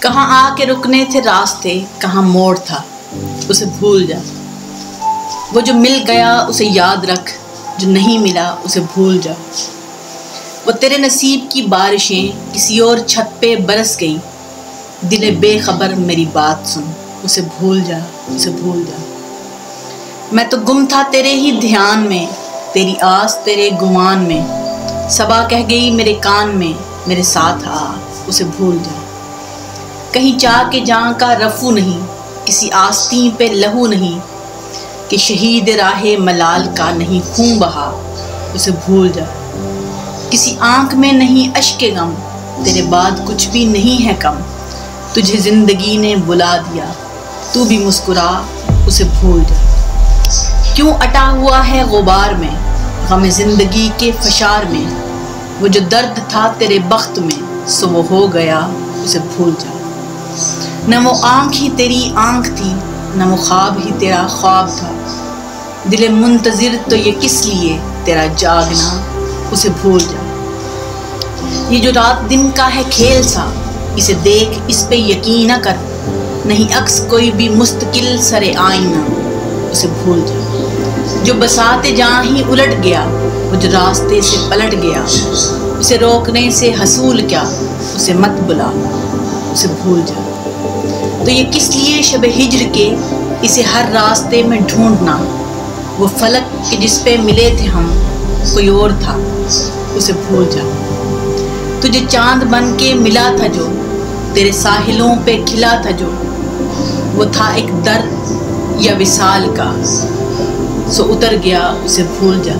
کہاں آ کے رکنے تھے راستے، کہاں موڑ تھا، اسے بھول جا۔ وہ جو مل گیا اسے یاد رکھ، جو نہیں ملا اسے بھول جا۔ وہ تیرے نصیب کی بارشیں کسی اور چھت پہ برس گئی، دل بے خبر میری بات سن، اسے بھول جا، اسے بھول جا۔ میں تو گم تھا تیرے ہی دھیان میں، تیری آس تیرے گمان میں، صبا کہہ گئی میرے کان میں، میرے ساتھ آ، اسے بھول جا۔ کہیں چاہ کے جاں کا رفو نہیں، کسی آستین پہ لہو نہیں، کہ شہید راہ ملال کا نہیں خون بہا، اسے بھول جا۔ کسی آنکھ میں نہیں اشک غم، تیرے بعد کچھ بھی نہیں ہے کم، تجھے زندگی نے بلا دیا، تو بھی مسکرا، اسے بھول جا۔ کیوں اٹا ہوا ہے غبار میں، غم زندگی کے فشار میں، وہ جو درد تھا تیرے بخت میں، سو وہ ہو گیا، اسے بھول جا۔ نہ وہ آنکھ ہی تیری آنکھ تھی، نہ وہ خواب ہی تیرا خواب تھا، دل منتظر تو یہ کس لیے تیرا جاگنا، اسے بھول جا۔ یہ جو رات دن کا ہے کھیل سا، اسے دیکھ اس پہ یقین نہ کر، نہیں عکس کوئی بھی مستقل سر آئینہ، اسے بھول جا۔ جو بساط جاں ہی الٹ گیا، وہ جو راستے سے پلٹ گیا، اسے روکنے سے حصول کیا، اسے مت بلا، اسے بھول جا۔ تو یہ کس لیے شب ہجر کے اسے ہر راستے میں ڈھونڈنا، وہ فلک کہ جس پہ ملے تھے ہم کوئی اور تھا، اسے بھول جا۔ تجھے چاند بن کے ملا تھا جو، تیرے ساحلوں پہ کھلا تھا جو، وہ تھا ایک در یا وصال کا، سو اتر گیا، اسے بھول جا۔